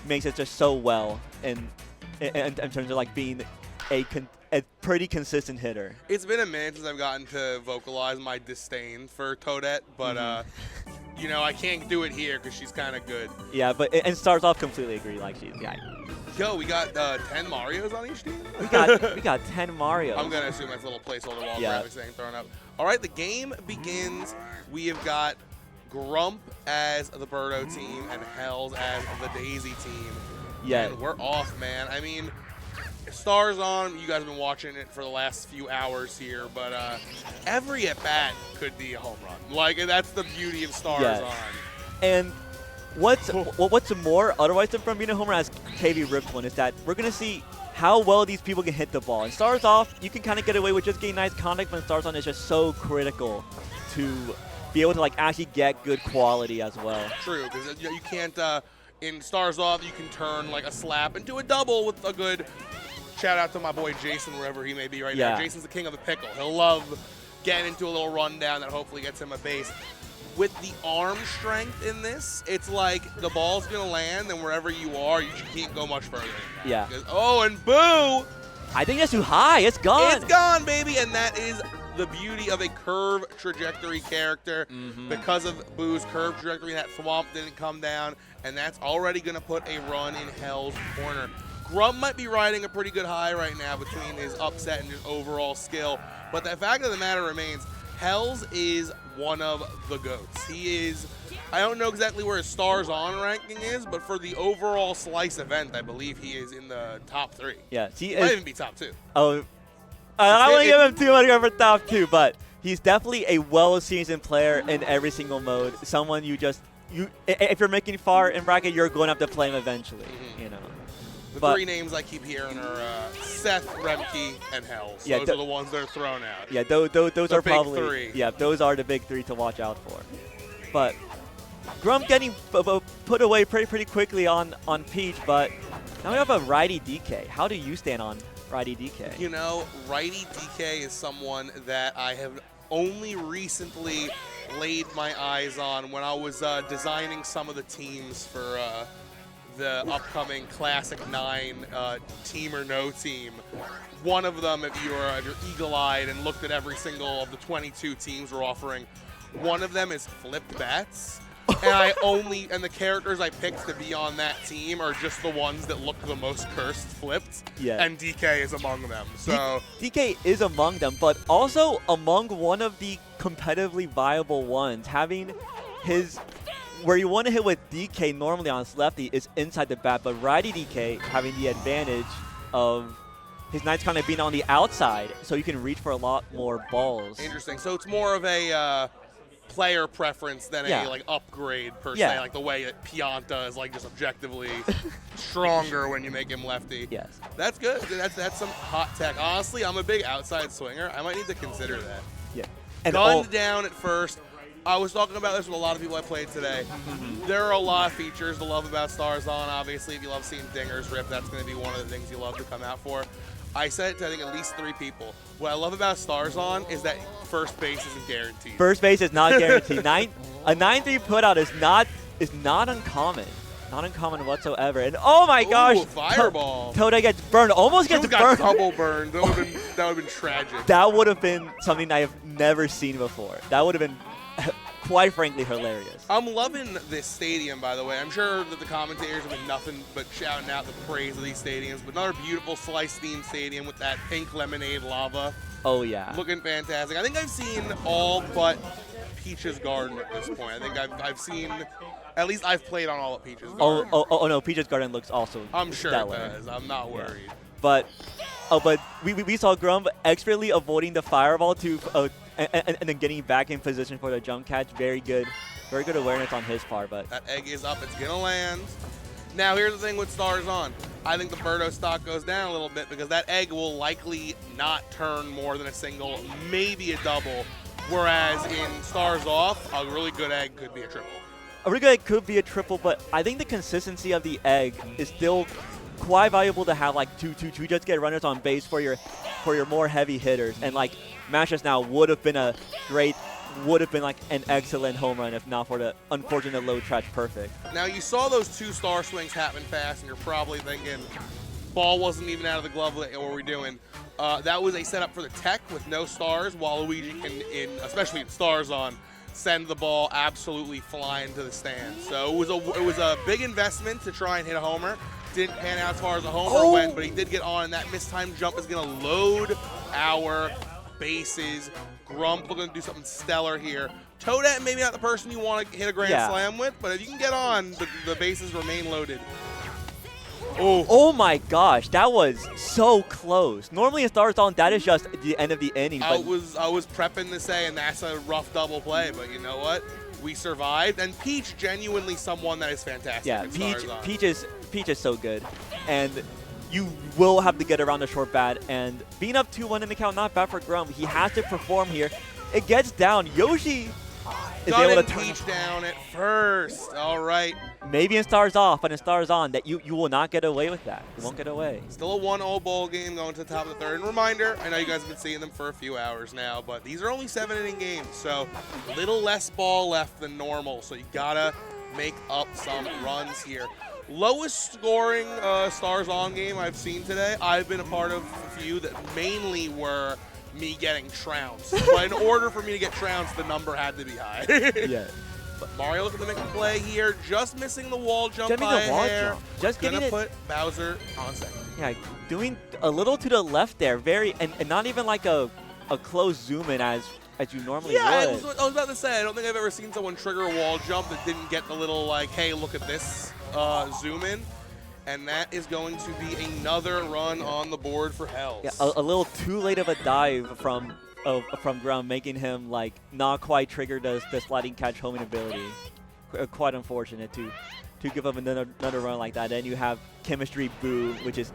makes it just so well in terms of like being a pretty consistent hitter. It's been a minute since I've gotten to vocalize my disdain for Toadette, but you know, I can't do it here because she's kind of good. Yeah, but and starts off completely agree. Like she's Yo, we got 10 Marios on each team? we got 10 Marios. I'm going to assume that's a little placeholder while Yeah. Bradley's saying thrown up. All right, the game begins. We have got Grump as the Birdo team and Hells as the Daisy team. Yeah. And we're off, man. I mean, Stars on. You guys have been watching it for the last few hours here, but every at-bat could be a home run. Like, that's the beauty of Stars on. And what's more otherwise than from being a homer, as KV ripped one, is that we're going to see how well these people can hit the ball. And Stars off, you can kind of get away with just getting nice contact, but Stars on is just so critical to be able to like actually get good quality as well. True, because you can't, in Stars off, you can turn like a slap into a double with a good shout out to my boy Jason, wherever he may be right now. Jason's the king of the pickle. He'll love getting into a little rundown that hopefully gets him a base. With the arm strength in this, it's like the ball's going to land, and wherever you are, you can't go much further than that. Yeah. Because, oh, and boo! I think that's too high. It's gone. It's gone, baby, and that is the beauty of a curve trajectory character. Because of Boo's curve trajectory, that thwomp didn't come down, and that's already going to put a run in Hell's corner. Grump might be riding a pretty good high right now between his upset and his overall skill, but the fact of the matter remains, Hells is one of the GOATs. He is, I don't know exactly where his Stars on ranking is, but for the overall Slice event, I believe he is in the top 3. Yeah, he might even be top 2. Oh, I want to give him too much over top 2, but he's definitely a well-seasoned player in every single mode. Someone if you're making far in bracket, you're going to have to play him eventually, you know. The 3 names I keep hearing are Seth, Remke, and Hells. Yeah, those are the ones that are thrown out. Yeah, those are probably 3. Yeah, those are the big 3 to watch out for. But Grump getting put away pretty quickly on Peach, but now we have a righty DK. How do you stand on righty DK? You know, righty DK is someone that I have only recently laid my eyes on when I was designing some of the teams for the upcoming Classic 9 team or no team. One of them, if you're eagle-eyed and looked at every single of the 22 teams we're offering, one of them is flipped bats. And the characters I picked to be on that team are just the ones that look the most cursed flipped. Yeah. And DK is among them. So DK is among them, but also among one of the competitively viable ones. Having his where you want to hit with DK normally on his lefty is inside the bat, but righty DK having the advantage of his Knights kind of being on the outside, so you can reach for a lot more balls. Interesting. So it's more of a player preference than a like upgrade per se, like the way that Pianta is like just objectively stronger when you make him lefty. Yes. That's good. That's some hot tech. Honestly, I'm a big outside swinger. I might need to consider that. Yeah. And gunned down at first. I was talking about this with a lot of people I played today. There are a lot of features to love about Stars On. Obviously, if you love seeing dingers rip, that's going to be one of the things you love to come out for. I said it to I think at least 3 people. What I love about Stars On is that first base isn't guaranteed. First base is not guaranteed. A 9-3 putout is not uncommon. Not uncommon whatsoever. And oh my gosh, fireball. Toda gets burned. Almost gets burned. Double burned. That would have been tragic. That would have been something I have never seen before. That would have been quite frankly hilarious. I'm loving this stadium, by the way. I'm sure that the commentators have been nothing but shouting out the praise of these stadiums. But another beautiful slice-themed stadium with that pink lemonade lava. Oh, yeah. Looking fantastic. I think I've seen all but Peach's Garden at this point. I think I've seen, at least I've played on all of Peach's Garden. Oh no, Peach's Garden looks also I'm sure stellar. it does. I'm not worried. Yeah. But we saw Grump expertly avoiding the fireball to and then getting back in position for the jump catch. Very good awareness on his part. But that egg is up. It's gonna land. Now here's the thing with Stars On. I think the Birdo stock goes down a little bit because that egg will likely not turn more than a single, maybe a double. Whereas in Stars Off, a really good egg could be a triple. A really good egg could be a triple, but I think the consistency of the egg is still quite valuable to have, like 2-2-2, just get runners on base for your more heavy hitters. And like Mashus now would have been a great would have been like an excellent home run if not for the unfortunate low trash perfect. Now, you saw those 2 star swings happen fast, and you're probably thinking, ball wasn't even out of the glove. What were we doing? That was a setup for the tech with no stars. Waluigi can, especially in stars on, send the ball absolutely flying to the stand. So it was a big investment to try and hit a homer. Didn't pan out as far as a homer went, but he did get on, and that mistimed jump is going to load our bases. Grump looking to do something stellar here. Toadette, maybe not the person you want to hit a grand slam with, but if you can get on, the bases remain loaded. Oh my gosh, that was so close. Normally in Stars on, that is just the end of the inning. I was prepping to say, and that's a rough double play, but you know what? We survived, and Peach genuinely someone that is fantastic. Yeah, Peach is so good, and you will have to get around the short bat, and being up 2-1 in the count, not bad for Grump. He has to perform here. It gets down. Yoshi is able to turn Peach down at first. All right. Maybe in Stars off, but in Stars on, that you will not get away with that. You won't get away. Still a 1-0 ball game going to the top of the 3rd. And reminder, I know you guys have been seeing them for a few hours now, but these are only 7-inning games, so a little less ball left than normal. So you gotta make up some runs here. Lowest scoring Stars on game I've seen today. I've been a part of a few that mainly were me getting trounced. But in order for me to get trounced, the number had to be high. Yeah. But Mario looking to make a play here, just missing the wall jump Just by the wall a hair. jump. Just gonna getting put Bowser on second. Yeah, doing a little to the left there, and not even like a close zoom in as you normally would. I was about to say, I don't think I've ever seen someone trigger a wall jump that didn't get the little like, hey, look at this zoom in. And that is going to be another run on the board for Hells. Yeah, a little too late of a dive from Grump, making him like not quite trigger the sliding catch homing ability. Quite unfortunate to give up another run like that. Then you have Chemistry Boo, which is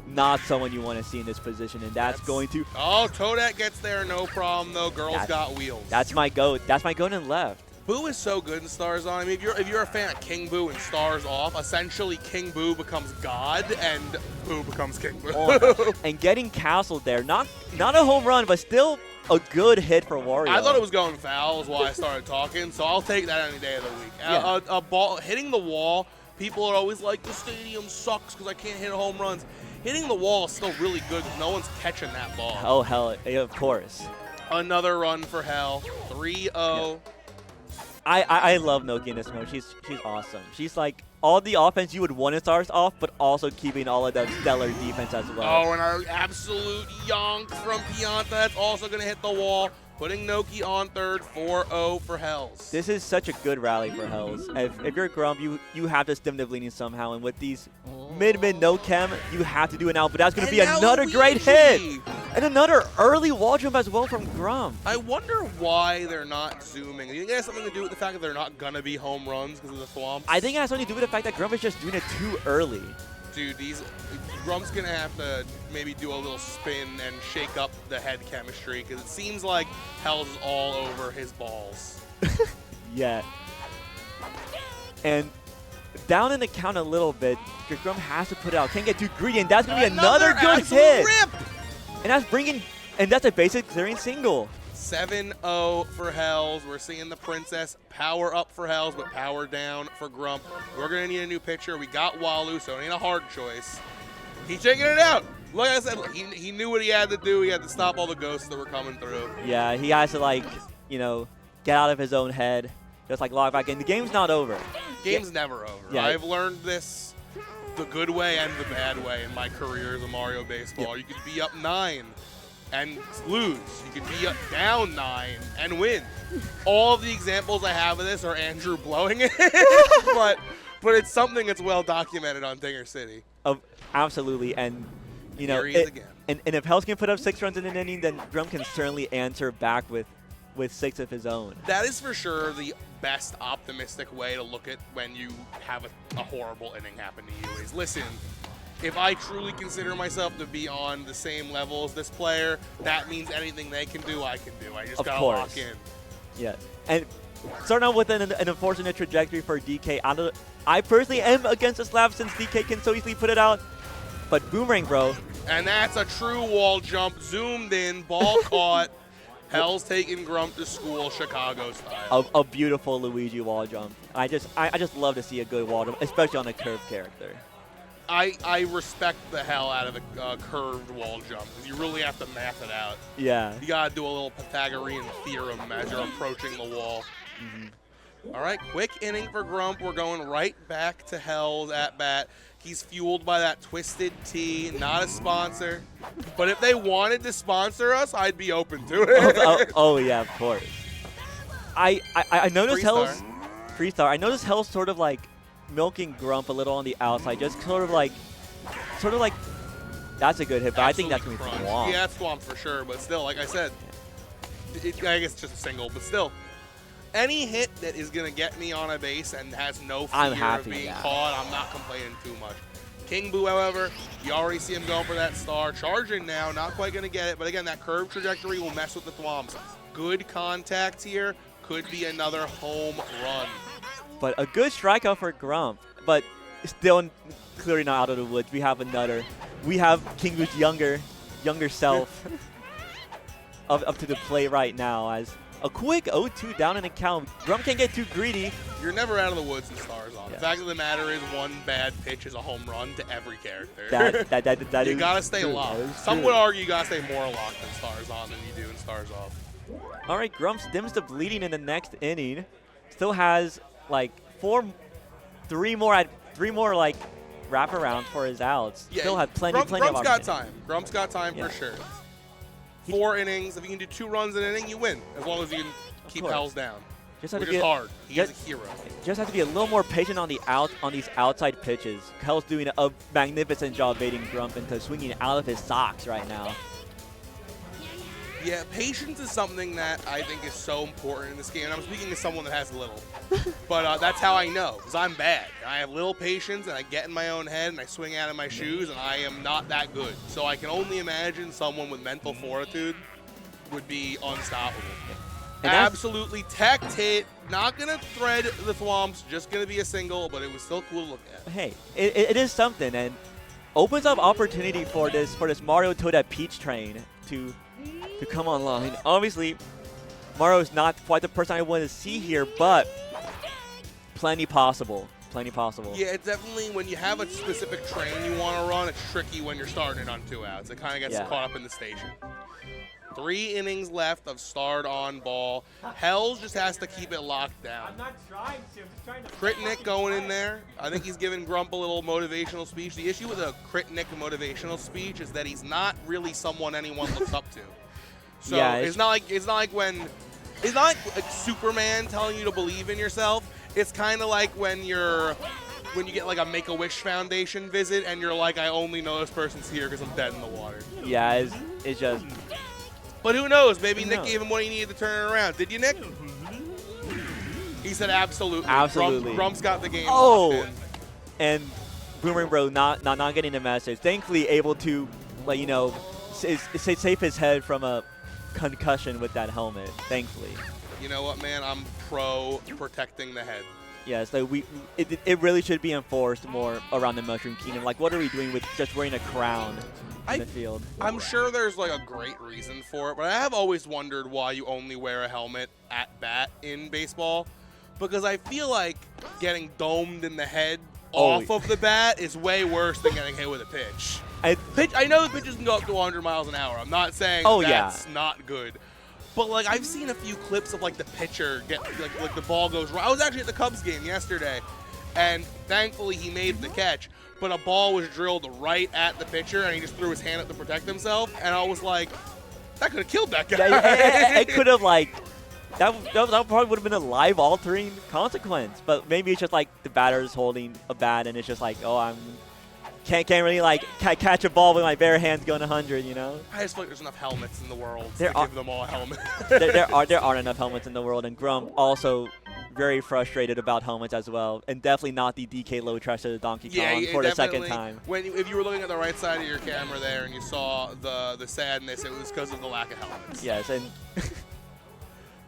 not someone you want to see in this position, and that's going to. Oh, Toadette gets there, no problem though. Girls got wheels. That's my goat. That's my goat in left. Boo is so good in Stars On. I mean, if you're a fan of King Boo and Stars Off, essentially King Boo becomes God and Boo becomes King Boo. And getting castled there, not a home run, but still a good hit for Wario. I thought it was going foul is why I started talking, so I'll take that any day of the week. Yeah. A ball hitting the wall, people are always like, the stadium sucks because I can't hit home runs. Hitting the wall is still really good because no one's catching that ball. Oh, hell, of course. Another run for Hell, 3-0. Yeah. I love Noki in this mode. She's awesome. She's like all the offense you would want to Stars off, but also keeping all of the stellar defense as well. Oh, and our absolute yonk from Pianta. That's also going to hit the wall, putting Noki on third, 4-0 for Hells. This is such a good rally for Hells. If you're Grump, you have to stem the bleeding somehow, and with these mid no chem, you have to do it now. But that's going to be another great hit. And another early wall jump as well from Grump. I wonder why they're not zooming. Do you think it has something to do with the fact that they're not going to be home runs because of the swamps? I think it has something to do with the fact that Grump is just doing it too early. Dude, Grump's going to have to maybe do a little spin and shake up the head chemistry because it seems like Hell's is all over his balls. Yeah. And down in the count a little bit, Grump has to put it out. Can't get too greedy, and that's going to be another good hit. Rip. And that's a basic clearing single. 7-0 for Hells. We're seeing the Princess power up for Hells, but power down for Grump. We're going to need a new pitcher. We got Walu, so it ain't a hard choice. He's checking it out. Like I said, he knew what he had to do. He had to stop all the ghosts that were coming through. Yeah, he has to, like, get out of his own head. Just, like, log back in. The game's not over. Game's never over. Yeah. I've learned this the good way and the bad way in my career as a Mario baseball. Yep. You could be up 9 and lose. You could be up down 9 and win. All of the examples I have of this are Andrew blowing it, but it's something that's well documented on Dinger City. Absolutely, and here he is again. And if Hells can put up 6 runs in an inning, then Grump can certainly answer back with 6 of his own. That is for sure the best optimistic way to look at when you have a horrible inning happen to you is, listen, if I truly consider myself to be on the same level as this player, that means anything they can do, I can do. I just gotta lock in. Yeah, and starting out with an unfortunate trajectory for DK. I personally am against the slap since DK can so easily put it out, but Boomerang, bro. And that's a true wall jump, zoomed in, ball caught. Hell's taking Grump to school, Chicago style. A beautiful Luigi wall jump. I just love to see a good wall jump, especially on a curved character. I respect the hell out of a curved wall jump because you really have to math it out. Yeah. You gotta do a little Pythagorean theorem as you're approaching the wall. All right, quick inning for Grump. We're going right back to Hell's at bat. He's fueled by that Twisted Tea, not a sponsor. But if they wanted to sponsor us, I'd be open to it. Oh yeah, of course. I noticed Hell's Freestar. I noticed Hell's sort of like milking Grump a little on the outside, just sort of like that's a good hit, but I think that's gonna be Thwomp. Yeah, that's Thwomp for sure. But still, like I said, I guess it's just a single. But still, any hit that is going to get me on a base and has no fear of being caught, I'm not complaining too much. King Boo, however, you already see him going for that star. Charging now, not quite going to get it. But again, that curved trajectory will mess with the Thwomps. Good contact here. Could be another home run. But a good strikeout for Grump. But still clearly not out of the woods. We have King Boo's younger self up to the plate right now as a quick 0-2 down in the count. Grump can't get too greedy. You're never out of the woods in Stars On. Yeah. The fact of the matter is, one bad pitch is a home run to every character. That you gotta stay locked. Some would argue you gotta stay more locked in Stars On than you do in Stars Off. All right, Grump dims the bleeding in the next inning. Still has like three more like wraparounds for his outs. Yeah, still had plenty of Grump's got time. Grump's got time for sure. 4 innings. If you can do 2 runs an inning, you win. As long as you can keep Hells down. Which is hard. He is a hero. Just have to be a little more patient on these outside pitches. Hell's doing a magnificent job baiting Grump into swinging out of his socks right now. Yeah, patience is something that I think is so important in this game. And I'm speaking as someone that has little. But that's how I know, because I'm bad. I have little patience, and I get in my own head, and I swing out of my shoes, and I am not that good. So I can only imagine someone with mental fortitude would be unstoppable. And absolutely teched hit. Not going to thread the Thwomps, just going to be a single, but it was still cool to look at. Hey, it is something, and opens up opportunity for this Mario Toadette Peach train to come online. Obviously, Mario is not quite the person I want to see here, but plenty possible. Plenty possible. Yeah, it's definitely when you have a specific train you want to run, it's tricky when you're starting it on 2 outs. It kind of gets caught up in the station. 3 innings left of starred on ball. Hells just has to keep it locked down. I'm not trying to. I'm just trying to. Crit Nick going in there. I think he's giving Grump a little motivational speech. The issue with a Crit Nick motivational speech is that he's not really someone anyone looks up to. So yeah, it's not like Superman telling you to believe in yourself. It's kind of like when you get like a Make-A-Wish Foundation visit and you're like, I only know this person's here because I'm dead in the water. Yeah, it's just. But who knows? Maybe Nick gave him what he needed to turn it around. Did you, Nick? He said absolutely. Absolutely. Grump's got the game. Oh, and Boomerang Bro not getting the message. Thankfully, able to save his head from a concussion with that helmet. Thankfully. You know what, man? I'm pro protecting the head. Yeah, so it really should be enforced more around the Mushroom Kingdom. Like, what are we doing with just wearing a crown in the field? I'm sure there's like a great reason for it, but I have always wondered why you only wear a helmet at bat in baseball, because I feel like getting domed in the head off of the bat is way worse than getting hit with a pitch. I know the pitches can go up to 100 miles an hour. I'm not saying that's not good. But like I've seen a few clips of like the pitcher get like the ball goes wrong. I was actually at the Cubs game yesterday, and thankfully he made the catch. But a ball was drilled right at the pitcher, and he just threw his hand up to protect himself. And I was like, that could have killed that guy. Yeah, it could have that probably would have been a life-altering consequence. But maybe it's just like the batter's holding a bat, and it's just like, oh, can't really catch a ball with my bare hands going 100, you know? I just feel like there's enough helmets in the world to give them all a helmet. there aren't enough helmets in the world, and Grump also very frustrated about helmets as well, and definitely not the DK low trash to the Donkey Kong for the second time. If you were looking at the right side of your camera there and you saw the sadness, it was because of the lack of helmets. Yes, and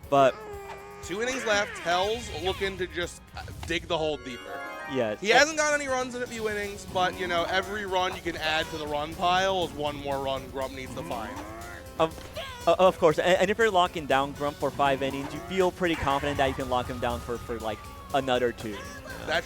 but 2 innings left. Hell's looking to just dig the hole deeper. Yeah, he hasn't got any runs in a few innings, but you know every run you can add to the run pile is one more run Grump needs to find. Of course, and if you're locking down Grump for 5 innings, you feel pretty confident that you can lock him down for like another 2.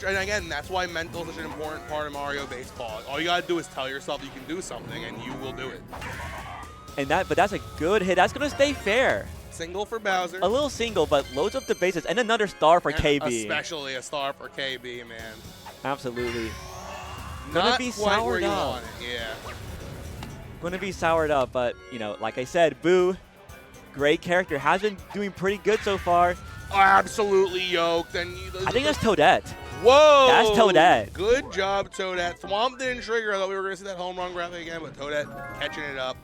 And again, that's why mental is such an important part of Mario Baseball. All you gotta do is tell yourself you can do something, and you will do it. But that's a good hit. That's gonna stay fair. Single for Bowser. A little single, but loads up the bases, and another star for and KB. Especially a star for KB, man. Absolutely. Not Gonna be quite where soured you up. want it, yeah. Going to be soured up, but, you know, like I said, Boo, great character, has been doing pretty good so far. Absolutely yoked. And I think that's Toadette. Whoa! That's Toadette. Good job, Toadette. Thwomp didn't trigger. I thought we were going to see that home run graphic again, but Toadette catching it up.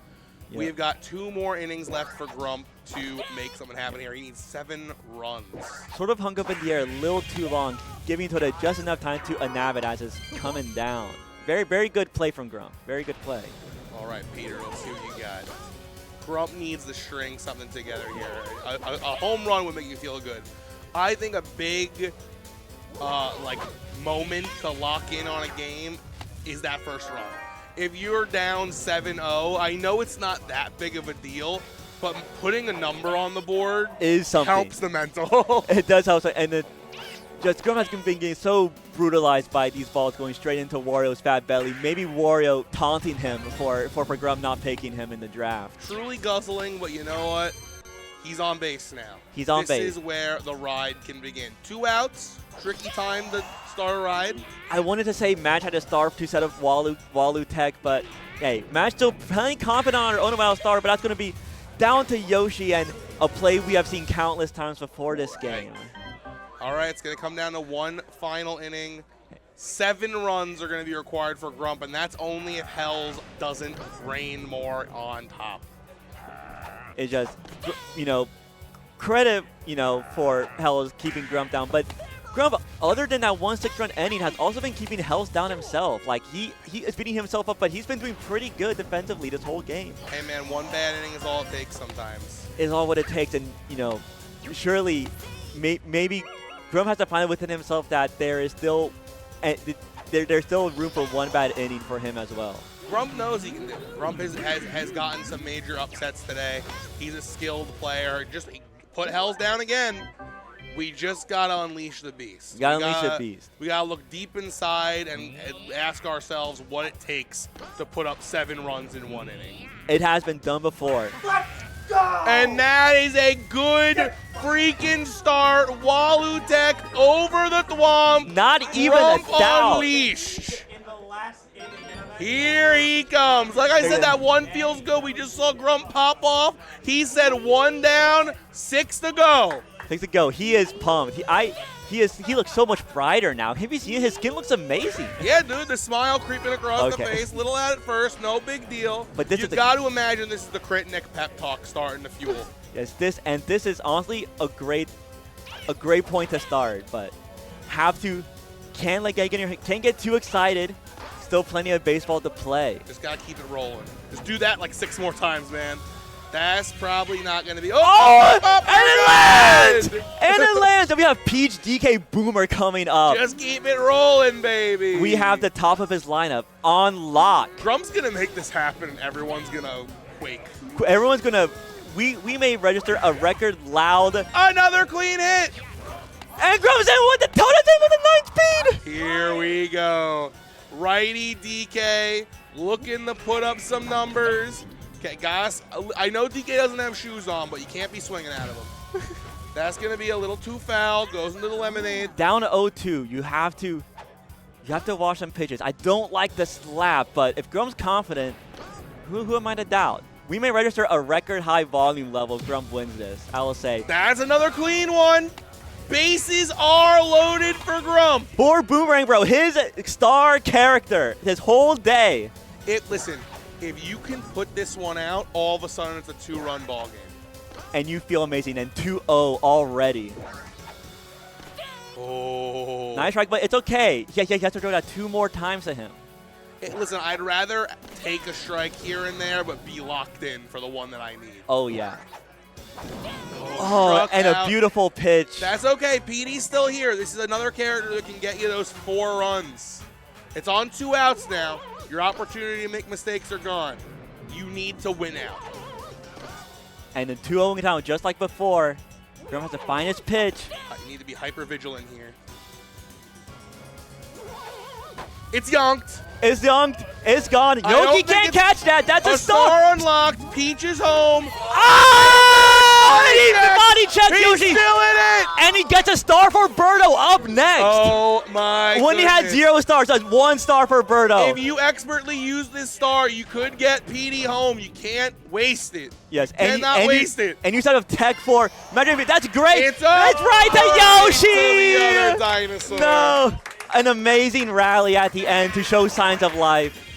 Yep. We've got 2 more innings left for Grump to make something happen here. He needs 7 runs. Sort of hung up in the air a little too long, giving Toadette just enough time to nab it as it's coming down. Very, very good play from Grump. Very good play. All right, Peter, let's see what you got. Grump needs to string something together here. A home run would make you feel good. I think a big moment to lock in on a game is that first run. If you're down 7-0, I know it's not that big of a deal, but putting a number on the board Is something. helps the mental. It does help. And it just Grump has been getting so brutalized by these balls going straight into Wario's fat belly. Maybe Wario taunting him for Grump not picking him in the draft. Truly guzzling, but you know what? He's on base now. He's on base. This is where the ride can begin. 2 outs, tricky time to start a ride. I wanted to say Match had a star to set up Walu Tech, but hey, Match still plenty confident on her own about a star, but that's going to be down to Yoshi and a play we have seen countless times before this game. All right, it's going to come down to 1 final inning. 7 runs are going to be required for Grump, and that's only if Hells doesn't rain more on top. It's just, you know, credit, you know, for Hells keeping Grump down, but Grump, other than that 1 6-run inning, has also been keeping Hells down himself. Like, he is beating himself up, but he's been doing pretty good defensively this whole game. Hey, man, 1 bad inning is all it takes sometimes. Is all what it takes, and, you know, surely maybe Grump has to find it within himself that there is still there's still room for 1 bad inning for him as well. Grump knows he can do it. Grump has gotten some major upsets today. He's a skilled player. Just put Hells down again. We just got to unleash the beast. We got to unleash the beast. We got to look deep inside and ask ourselves what it takes to put up 7 runs in 1 inning. It has been done before. And that is a good freaking start. Walu Tech over the Thwomp. Not even Grump a doubt. unleashed. In the last inning. Here he comes. Like I said, that 1 feels good. We just saw Grump pop off. He said 1 down, 6 to go. 6 to go. He is pumped. He looks so much brighter now. Have you seen his skin looks amazing? Yeah, dude, the smile creeping across the Okay. face. Little out at first, no big deal. But this you is the- got to imagine this is the Crit Nick pep talk starting to fuel. Yes, this is honestly a great point to start, but can't get too excited. Still plenty of baseball to play. Just got to keep it rolling. Just do that like 6 more times, man. That's probably not going to be. Oh, up, and it lands! good. And it lands! And we have Peach DK Boomer coming up. Just keep it rolling, baby. We have the top of his lineup on lock. Grump's going to make this happen, and everyone's going to quake. Everyone's gonna. We may register a record loud. Another clean hit. And Grump's in with the Toadette's in with the 9 speed. Here we go. Righty DK looking to put up some numbers. Okay, guys, I know DK doesn't have shoes on, but you can't be swinging out of them. That's going to be a little too foul. Goes into the lemonade. Down to 0-2. You have to watch some pitches. I don't like the slap, but if Grump's confident, who am I to doubt? We may register a record high volume level if Grump wins this, I will say. That's another clean one. Bases are loaded for Grump. For Boomerang Bro, his star character, his whole day. Listen, if you can put this one out, all of a sudden it's a 2-run ball game. And you feel amazing, and 2-0 already. Oh. Nice strike, but it's okay. He has to throw that 2 more times to him. Listen, I'd rather take a strike here and there, but be locked in for the one that I need. Oh, yeah. Oh, Struck and out. a beautiful pitch. That's okay. PD's still here. This is another character that can get you those 4 runs. It's on 2 outs now. Your opportunity to make mistakes are gone. You need to win out. And the 2-0 count, just like before. Grump has to find his pitch. You need to be hyper vigilant here. It's yonked. It's yonked. It's gone. Yoki can't catch that. That's a star unlocked. Peach is home. Oh! And he body checks He's Yoshi. still in it. And he gets a star for Birdo up next. Oh my When he had goodness. 0 stars, that's 1 star for Birdo. If you expertly use this star, you could get PD home. You can't waste it. Yes, Cannot waste it. And you set up Tech 4. Imagine if that's great. It's That's right to Yoshi. the other dinosaur. No. An amazing rally at the end to show signs of life.